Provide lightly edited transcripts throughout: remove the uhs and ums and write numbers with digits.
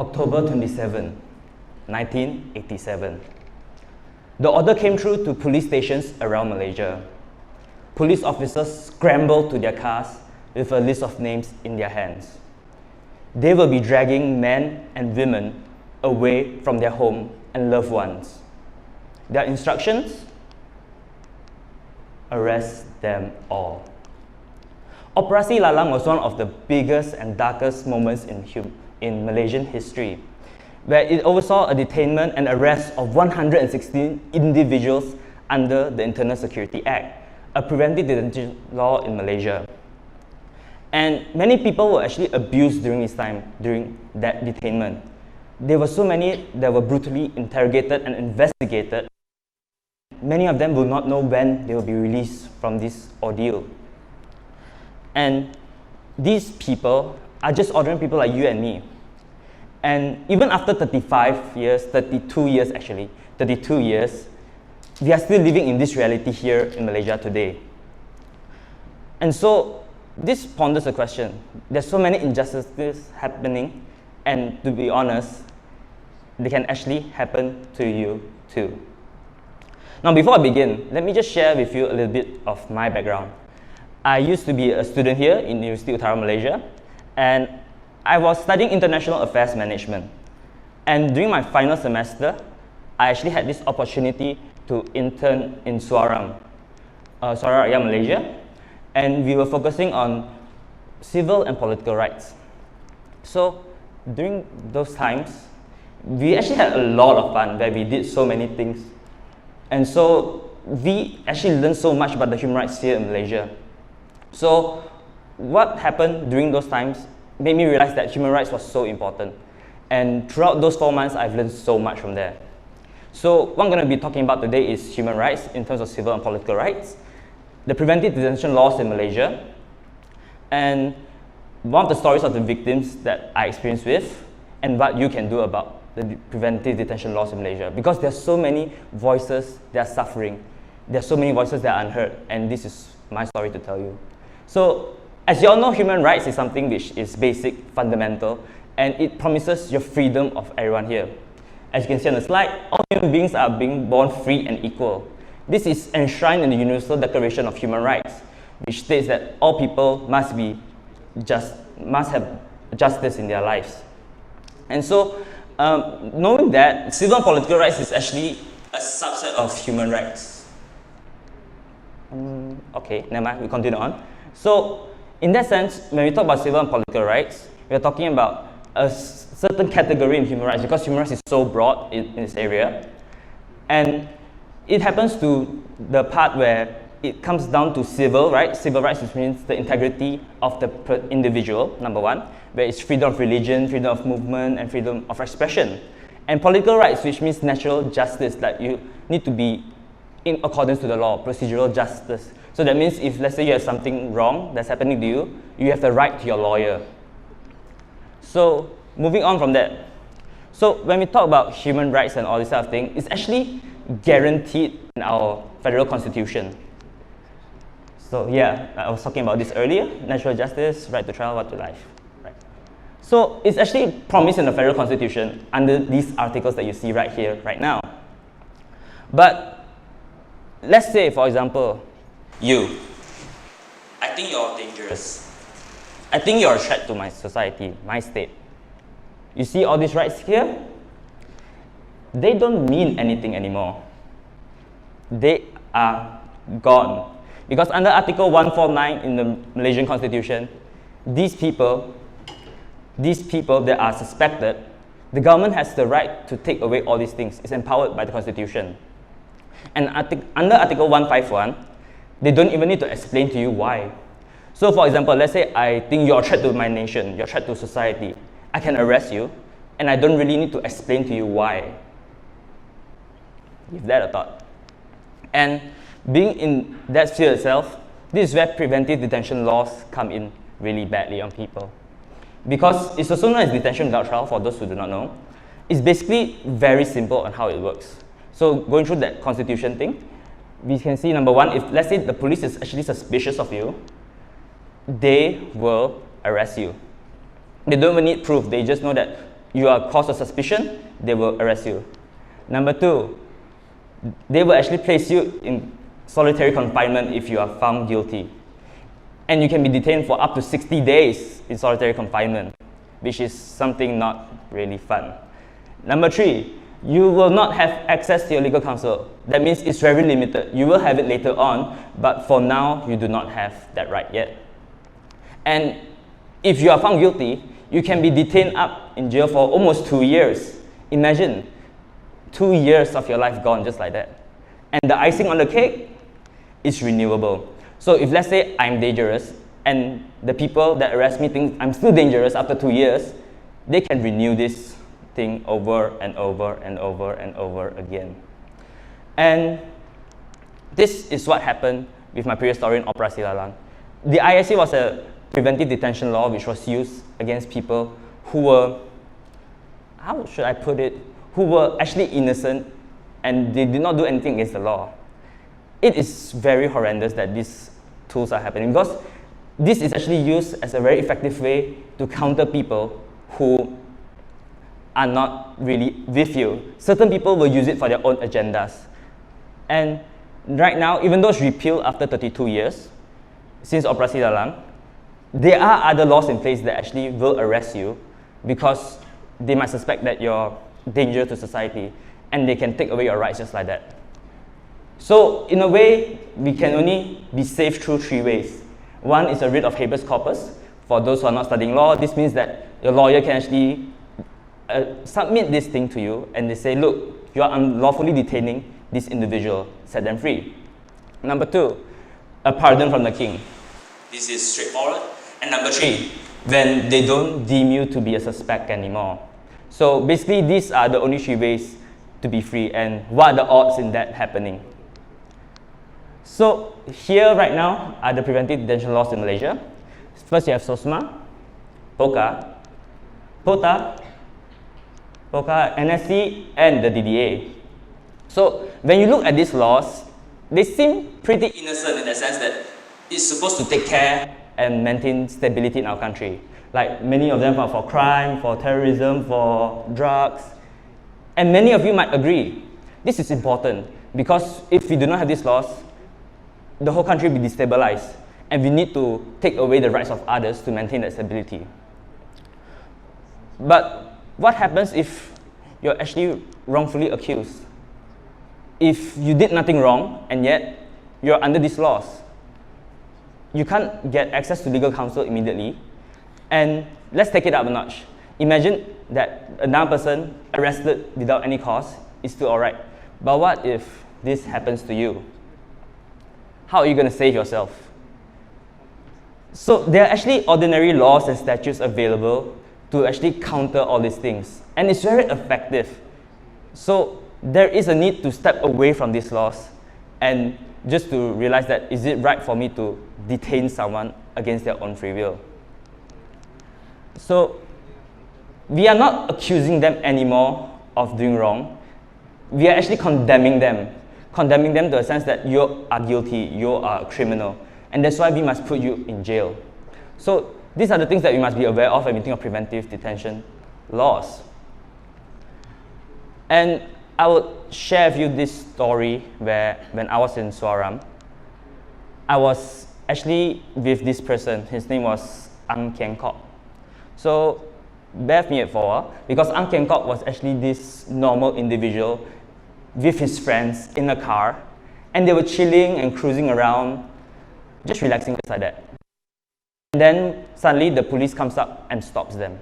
October 27, 1987. The order came through to police stations around Malaysia. Police officers scrambled to their cars with a list of names in their hands. They will be dragging men and women away from their home and loved ones. Their instructions? Arrest them all. Operasi Lalang was one of the biggest and darkest moments in Malaysian history, where it oversaw a detainment and arrest of 116 individuals under the Internal Security Act, a preventive detention law in Malaysia. And many people were actually abused during this time, during that detainment. There were so many that were brutally interrogated and investigated. Many of them will not know when they will be released from this ordeal. And these people are just ordinary people like you and me. And even after 32 years, we are still living in this reality here in Malaysia today. And so, this ponders a question. There's so many injustices happening, and to be honest, they can actually happen to you too. Now, before I begin, let me just share with you a little bit of my background. I used to be a student here in University Utara, Malaysia, and I was studying International Affairs Management. And during my final semester, I actually had this opportunity to intern in SUARAM, SUARAM, Malaysia, and we were focusing on civil and political rights. So during those times, we actually had a lot of fun where we did so many things. And so we actually learned so much about the human rights here in Malaysia. So what happened during those times made me realize that human rights was so important. And throughout those 4 months, I've learned so much from there. So what I'm going to be talking about today is human rights in terms of civil and political rights, the preventive detention laws in Malaysia, and one of the stories of the victims that I experienced with, and what you can do about the preventive detention laws in Malaysia. Because there's so many voices that are suffering, there's so many voices that are unheard, and this is my story to tell you. So, as you all know, human rights is something which is basic, fundamental, and it promises your freedom of everyone here. As you can see on the slide, all human beings are being born free and equal. This is enshrined in the Universal Declaration of Human Rights, which states that all people must have justice in their lives. And so, knowing that civil and political rights is actually a subset of human rights. Okay, never mind, we continue on. So, in that sense, when we talk about civil and political rights, we are talking about a certain category in human rights, because human rights is so broad in this area. And it happens to the part where it comes down to civil rights. Civil rights, which means the integrity of the individual, number one, where it's freedom of religion, freedom of movement, and freedom of expression. And political rights, which means natural justice, that you need to be in accordance to the law, procedural justice. So that means if, let's say, you have something wrong that's happening to you, you have the right to your lawyer. So, moving on from that. So, when we talk about human rights and all this kind of thing, it's actually guaranteed in our federal constitution. So, yeah, I was talking about this earlier, natural justice, right to trial, right to life. Right. So, it's actually promised in the federal constitution under these articles that you see right here, right now. But, let's say, for example, I think you're dangerous. I think you're a threat to my society, my state. You see all these rights here? They don't mean anything anymore. They are gone. Because under Article 149 in the Malaysian Constitution, these people that are suspected, the government has the right to take away all these things. It's empowered by the Constitution. And under Article 151, they don't even need to explain to you why. So for example, let's say I think you're a threat to my nation, you're a threat to society. I can arrest you, and I don't really need to explain to you why. Give that a thought. And being in that sphere itself, this is where preventive detention laws come in really badly on people. Because it's also known as detention without trial, for those who do not know. It's basically very simple on how it works. So going through that constitution thing, we can see number one, if let's say the police is actually suspicious of you, they will arrest you. They don't even need proof, they just know that you are cause of suspicion, they will arrest you. Number 2, they will actually place you in solitary confinement if you are found guilty. And you can be detained for up to 60 days in solitary confinement, which is something not really fun. Number 3, you will not have access to your legal counsel. That means it's very limited. You will have it later on, but for now, you do not have that right yet. And if you are found guilty, you can be detained up in jail for almost 2 years. Imagine 2 years of your life gone just like that. And the icing on the cake is renewable. So if let's say I'm dangerous and the people that arrest me think I'm still dangerous after 2 years, they can renew this thing over and over and over and over again. And this is what happened with my previous story in Operasi Lalang. The ISC was a preventive detention law which was used against people who were, how should I put it, who were actually innocent and they did not do anything against the law. It is very horrendous that these tools are happening because this is actually used as a very effective way to counter people who are not really with you. Certain people will use it for their own agendas. And right now, even though it's repealed after 32 years, since Operasi Lalang, there are other laws in place that actually will arrest you because they might suspect that you're dangerous to society and they can take away your rights just like that. So in a way, we can only be safe through 3 ways. One is a writ of habeas corpus. For those who are not studying law, this means that your lawyer can actually submit this thing to you and they say, look, you are unlawfully detaining this individual, set them free. Number 2, a pardon from the king. This is straightforward. And number 3, when they don't deem you to be a suspect anymore. So basically, these are the only 3 ways to be free, and what are the odds in that happening? So here right now are the preventive detention laws in Malaysia. First you have SOSMA, POCA, POTA, NSC, and the DDA. So when you look at these laws, they seem pretty innocent in the sense that it's supposed to take care and maintain stability in our country. Like many of them are for crime, for terrorism, for drugs. And many of you might agree, this is important because if we do not have these laws, the whole country will be destabilized and we need to take away the rights of others to maintain that stability. But what happens if you're actually wrongfully accused? If you did nothing wrong and yet you're under these laws, you can't get access to legal counsel immediately. And let's take it up a notch. Imagine that another person arrested without any cause is still alright. But what if this happens to you? How are you going to save yourself? So there are actually ordinary laws and statutes available to actually counter all these things. And it's very effective. So there is a need to step away from these laws and just to realize that is it right for me to detain someone against their own free will? So we are not accusing them anymore of doing wrong. We are actually condemning them to a sense that you are guilty, you are a criminal, and that's why we must put you in jail. So these are the things that we must be aware of when we think of preventive detention laws. And I will share with you this story where when I was in SUARAM, I was actually with this person. His name was Ang Kieng Kok. So bear with me for a while, because Ang Kieng Kok was actually this normal individual with his friends in a car, and they were chilling and cruising around, just relaxing just like that. And then suddenly the police comes up and stops them.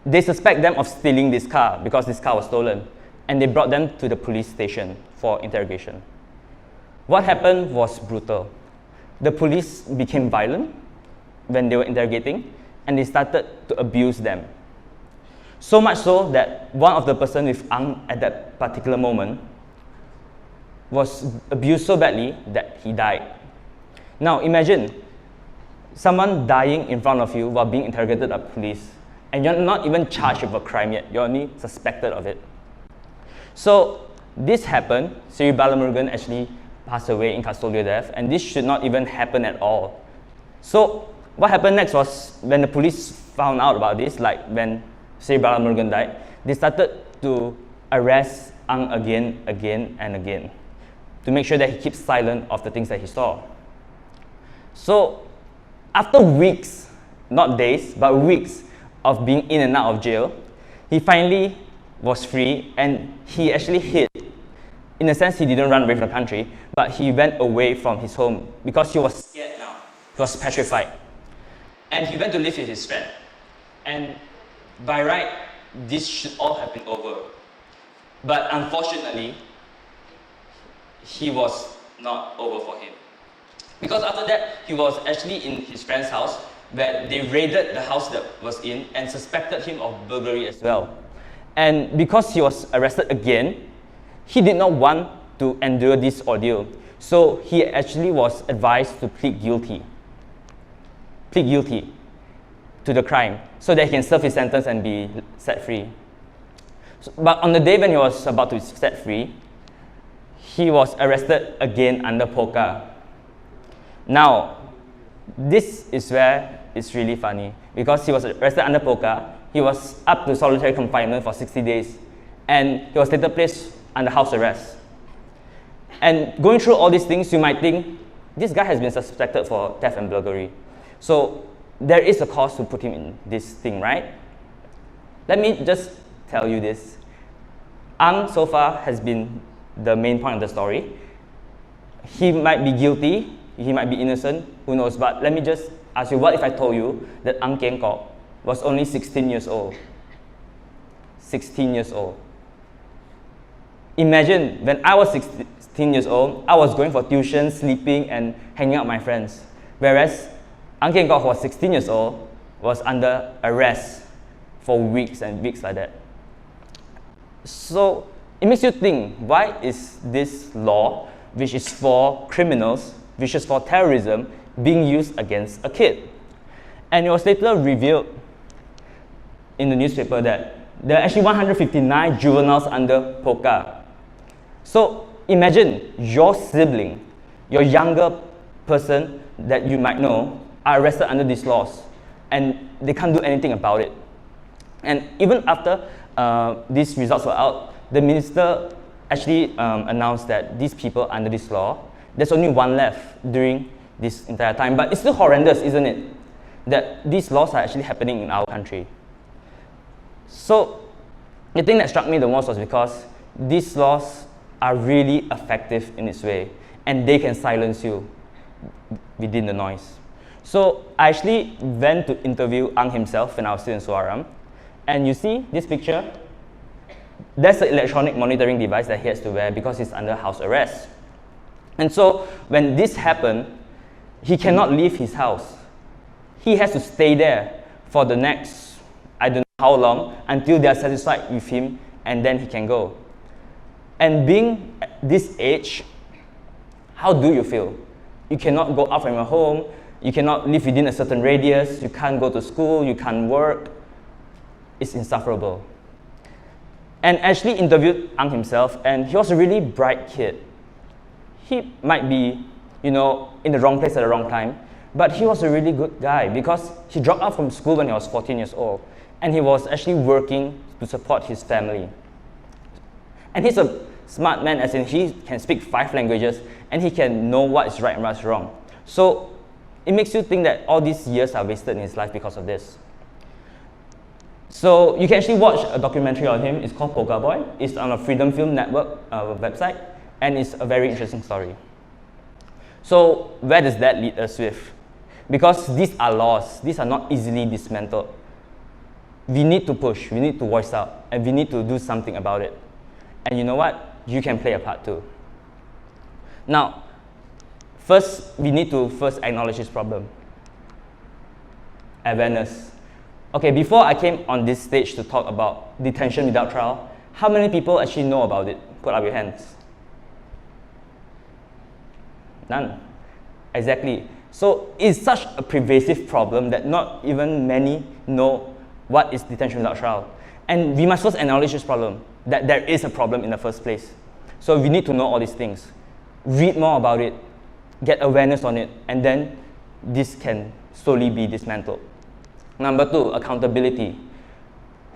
They suspect them of stealing this car because this car was stolen, and they brought them to the police station for interrogation. What happened was brutal. The police became violent when they were interrogating, and they started to abuse them. So much so that one of the person with Ang at that particular moment was abused so badly that he died. Now imagine someone dying in front of you while being interrogated by police, and you're not even charged with a crime yet, you're only suspected of it. So this happened. Sri Balamurugan actually passed away in custodial death, and this should not even happen at all. So what happened next was when the police found out about this, like when Sri Balamurgan died, they started to arrest Ang again and again to make sure that he keeps silent of the things that he saw. So after weeks, not days, but weeks of being in and out of jail, he finally was free, and he actually hid. In a sense, he didn't run away from the country, but he went away from his home because he was scared now. He was petrified. And he went to live with his friend. And by right, this should all have been over. But unfortunately, he was not over for him. Because after that, he was actually in his friend's house, where they raided the house that was in and suspected him of burglary as well. And because he was arrested again, he did not want to endure this ordeal. So he actually was advised to plead guilty to the crime so that he can serve his sentence and be set free. But on the day when he was about to be set free, he was arrested again under POCA. Now, this is where it's really funny, because he was arrested under POCA, he was up to solitary confinement for 60 days, and he was later placed under house arrest. And going through all these things, you might think, this guy has been suspected for theft and burglary. So there is a cause to put him in this thing, right? Let me just tell you this. Ang so far has been the main point of the story. He might be guilty, he might be innocent, who knows, but let me just ask you, what if I told you that Ang Kieng Kok was only 16 years old? 16 years old. Imagine, when I was 16 years old, I was going for tuition, sleeping, and hanging out with my friends. Whereas Ang Kieng Kok, who was 16 years old, was under arrest for weeks and weeks like that. So it makes you think, why is this law, which is for criminals, which is for terrorism, being used against a kid? And it was later revealed in the newspaper that there are actually 159 juveniles under POCA. So imagine your sibling, your younger person that you might know, are arrested under these laws, and they can't do anything about it. And even after these results were out, the minister actually announced that these people under this law, there's only one left during this entire time. But it's still horrendous, isn't it? That these laws are actually happening in our country. So the thing that struck me the most was because these laws are really effective in its way, and they can silence you within the noise. So I actually went to interview Ang himself when I was still in SUARAM, and you see this picture, that's the electronic monitoring device that he has to wear because he's under house arrest. And so when this happened, he cannot leave his house. He has to stay there for the next, I don't know how long, until they are satisfied with him, and then he can go. And being at this age, how do you feel? You cannot go out from your home, you cannot live within a certain radius, you can't go to school, you can't work. It's insufferable. And actually interviewed Ang himself, and he was a really bright kid. He might be, in the wrong place at the wrong time, but he was a really good guy because he dropped out from school when he was 14 years old, and he was actually working to support his family. And he's a smart man, as in he can speak 5 languages, and he can know what is right and what is wrong. So it makes you think that all these years are wasted in his life because of this. So you can actually watch a documentary on him. It's called Polka Boy. It's on a Freedom Film Network website, and it's a very interesting story. So where does that lead us with? Because these are laws. These are not easily dismantled. We need to push, we need to voice out, and we need to do something about it. And you know what? You can play a part too. Now, first, we need to acknowledge this problem. Awareness. Okay, before I came on this stage to talk about detention without trial, how many people actually know about it? Put up your hands. None. Exactly. So it's such a pervasive problem that not even many know what is detention without trial. And we must first acknowledge this problem, that there is a problem in the first place. So we need to know all these things. Read more about it, get awareness on it, and then this can slowly be dismantled. Number 2, accountability.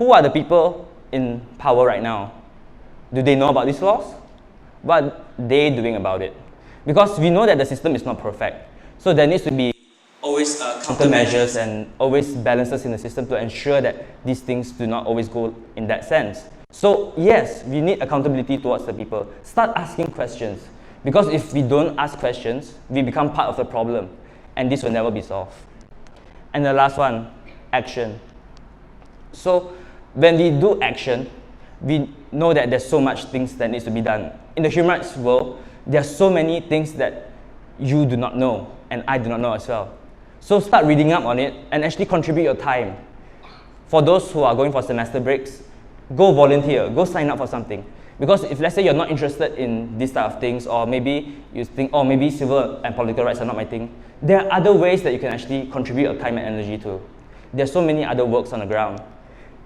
who are the people in power right now? Do they know about these laws? What are they doing about it? Because we know that the system is not perfect. So there needs to be always countermeasures and always balances in the system to ensure that these things do not always go in that sense. So yes, we need accountability towards the people. Start asking questions. Because if we don't ask questions, we become part of the problem. And this will never be solved. And the last one, action. So when we do action, we know that there's so much things that needs to be done. In the human rights world, there are so many things that you do not know, and I do not know as well. So start reading up on it and actually contribute your time. For those who are going for semester breaks, go volunteer, go sign up for something. Because if let's say you're not interested in this type of things, or maybe you think, oh, maybe civil and political rights are not my thing, there are other ways that you can actually contribute your time and energy to. There are so many other works on the ground.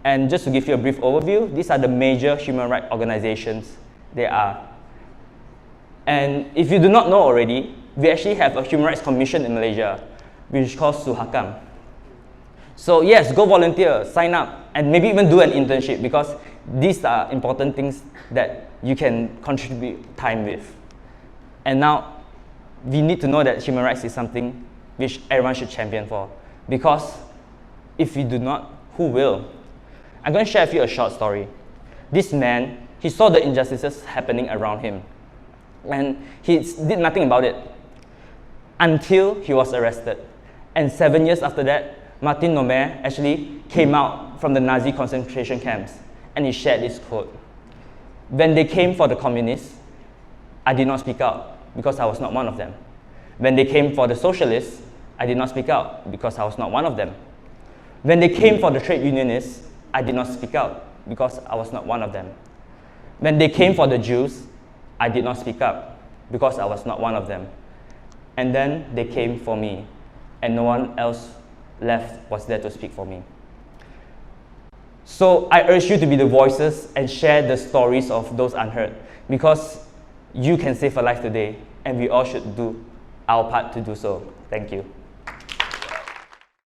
And just to give you a brief overview, these are the major human rights organizations there are. And if you do not know already, we actually have a human rights commission in Malaysia, which is called SUARAM. So yes, go volunteer, sign up, and maybe even do an internship, because these are important things that you can contribute time with. And now, we need to know that human rights is something which everyone should champion for. Because if we do not, who will? I'm going to share with you a short story. This man, he saw the injustices happening around him, and he did nothing about it until he was arrested. And 7 years after that, Martin Nomer actually came out from the Nazi concentration camps, and he shared this quote: "When they came for the communists, I did not speak out because I was not one of them. When they came for the socialists, I did not speak out because I was not one of them. When they came for the trade unionists, I did not speak out because I was not one of them. When they came for the Jews, I did not speak up because I was not one of them. And then they came for me, and no one else left was there to speak for me." So I urge you to be the voices and share the stories of those unheard, because you can save a life today, and we all should do our part to do so. Thank you.